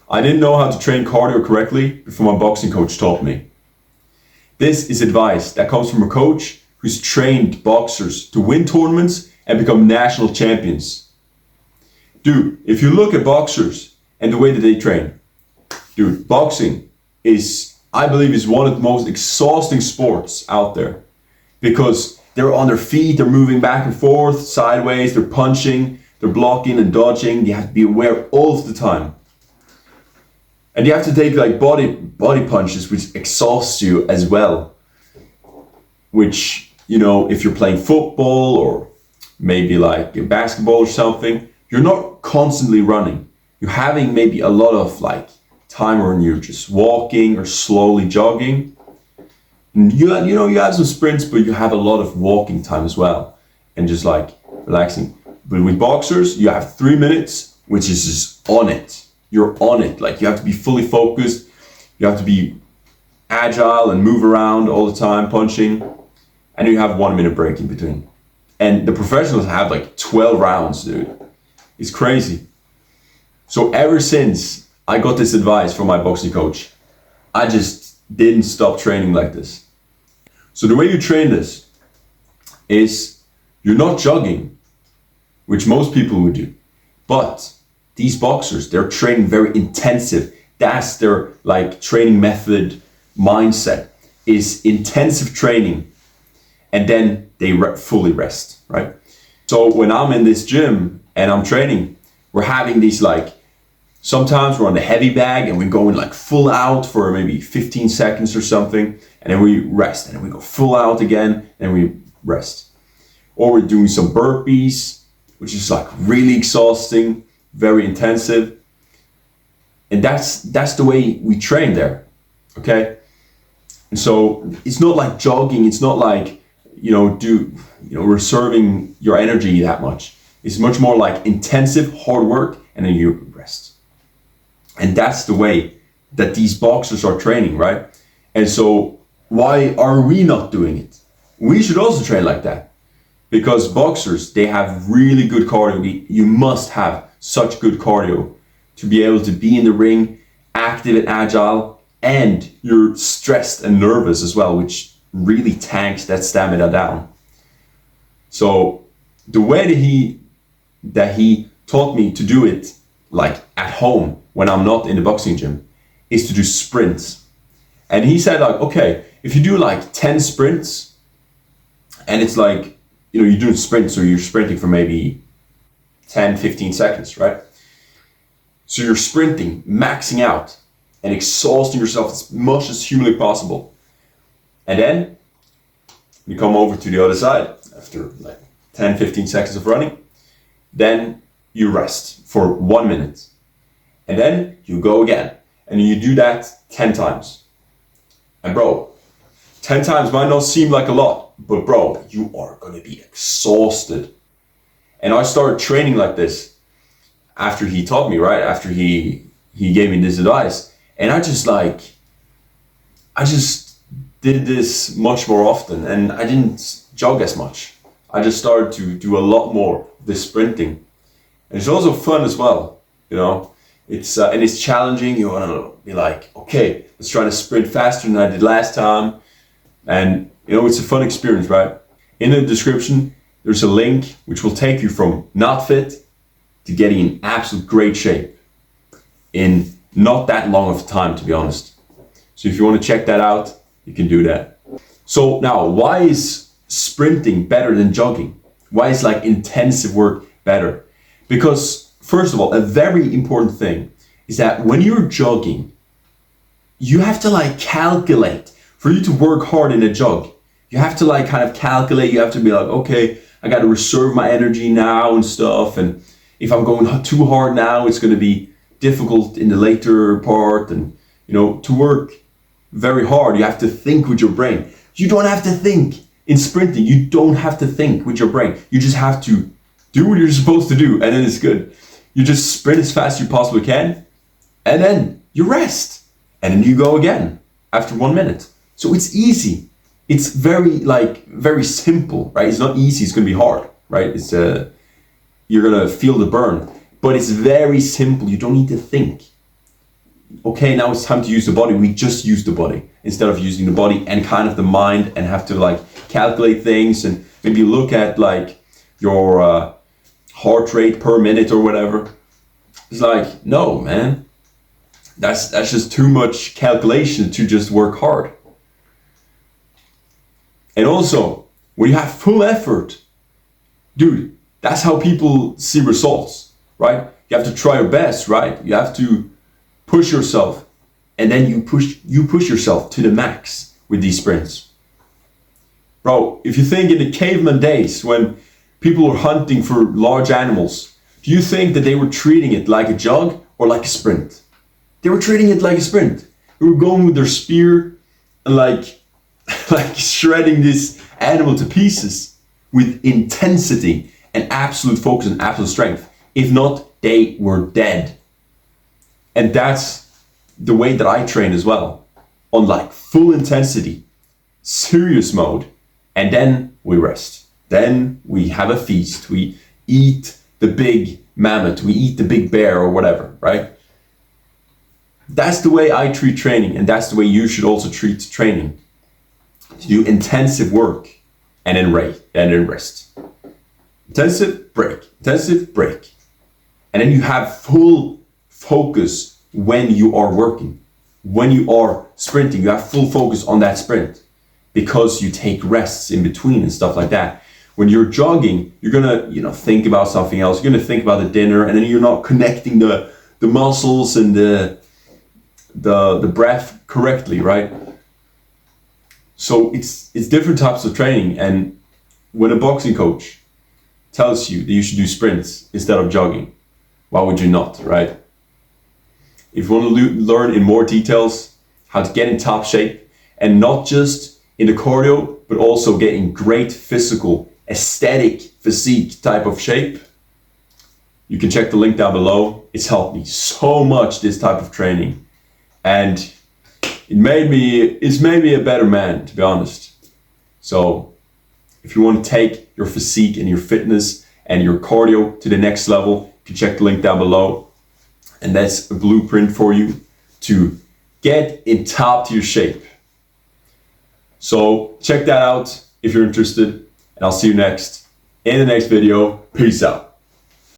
I didn't know how to train cardio correctly before my boxing coach taught me. This is advice that comes from a coach who's trained boxers to win tournaments and become national champions. Dude, if you look at boxers and the way that they train, dude, boxing is, I believe, is one of the most exhausting sports out there because they're on their feet, they're moving back and forth, sideways, they're punching, they're blocking and dodging. You have to be aware all of the time. And you have to take like body punches, which exhausts you as well. Which, you know, if you're playing football or maybe like basketball or something, you're not constantly running. You're having maybe a lot of like time when you're just walking or slowly jogging. And you have some sprints, but you have a lot of walking time as well and just like relaxing. But with boxers, you have 3 minutes, which is just on it. You're on it. Like you have to be fully focused. You have to be agile and move around all the time, punching. And you have 1 minute break in between. And the professionals have like 12 rounds, dude. It's crazy. So ever since I got this advice from my boxing coach, I just didn't stop training like this. So the way you train this is you're not jogging, which most people would do. But these boxers, they're training very intensive. That's their like training method mindset is intensive training. And then they fully rest, right? So when I'm in this gym and I'm training, we're having these like, sometimes we're on the heavy bag and we're going like full out for maybe 15 seconds or something. And then we rest and then we go full out again and we rest. Or we're doing some burpees, which is like really exhausting, very intensive. And that's the way we train there, okay? And so it's not like jogging, it's not like, reserving your energy that much. It's much more like intensive, hard work, and then you rest. And that's the way that these boxers are training, right? And so why are we not doing it? We should also train like that. Because boxers, they have really good cardio. You must have such good cardio to be able to be in the ring, active and agile, and you're stressed and nervous as well, which really tanks that stamina down. So the way that he taught me to do it, like at home when I'm not in the boxing gym, is to do sprints. And he said like, okay, if you do like 10 sprints, and it's like, you're doing sprints, so you're sprinting for maybe 10, 15 seconds, right? So you're sprinting, maxing out, and exhausting yourself as much as humanly possible. And then you come over to the other side after like 10, 15 seconds of running. Then you rest for 1 minute. And then you go again. And you do that 10 times. And bro, 10 times might not seem like a lot, but bro, you are gonna be exhausted. And I started training like this after he taught me, right? After he gave me this advice. And I just did this much more often, and I didn't jog as much. I just started to do a lot more this sprinting. And it's also fun as well, It's and it's challenging. You want to be like, okay, let's try to sprint faster than I did last time. And it's a fun experience, right? In the description, there's a link which will take you from not fit to getting in absolute great shape in not that long of a time, to be honest. So if you want to check that out, you can do that. So now, why is sprinting better than jogging? Why is like intensive work better? Because first of all, a very important thing is that when you're jogging, you have to like calculate. For you to work hard in a jog, you have to like kind of calculate. You have to be like, okay, I got to reserve my energy now and stuff. And if I'm going too hard now, it's going to be difficult in the later part. And to work very hard, you have to think with your brain. You don't have to think in sprinting. You don't have to think with your brain. You just have to do what you're supposed to do, and then it's good. You just sprint as fast as you possibly can, and then you rest, and then you go again after 1 minute. So it's easy. It's very simple, right? It's not easy. It's gonna be hard, right? It's you're gonna feel the burn, but it's very simple. You don't need to think. okay, now it's time to use the body. We just use the body instead of using the body and kind of the mind and have to like calculate things and maybe look at like your heart rate per minute or whatever. It's like, no, man, that's just too much calculation to just work hard. And also, when you have full effort, dude, that's how people see results, right? You have to try your best, right? You have to push yourself, and then you push yourself to the max with these sprints. Bro, if you think in the caveman days when people were hunting for large animals, do you think that they were treating it like a jog or like a sprint? They were treating it like a sprint. They were going with their spear and like shredding this animal to pieces with intensity and absolute focus and absolute strength. If not, they were dead. And that's the way that I train as well, on like full intensity, serious mode, and then we rest. Then we have a feast. We eat the big mammoth, we eat the big bear or whatever, right? That's the way I treat training, and that's the way you should also treat training. To do intensive work and then rest. Intensive break, and then you have full focus when you are working. When you are sprinting, you have full focus on that sprint because you take rests in between and stuff like that. When you're jogging, you're gonna, think about something else. You're gonna think about the dinner, and then you're not connecting the muscles and the breath correctly, right? So it's different types of training, and when a boxing coach tells you that you should do sprints instead of jogging, why would you not, right? If you want to learn in more details how to get in top shape, and not just in the cardio, but also get in great physical, aesthetic physique type of shape, you can check the link down below. It's helped me so much, this type of training, and it's made me a better man, to be honest. So if you want to take your physique and your fitness and your cardio to the next level, you can check the link down below. And that's a blueprint for you to get in top tier shape. So check that out if you're interested, and I'll see you in the next video. Peace out.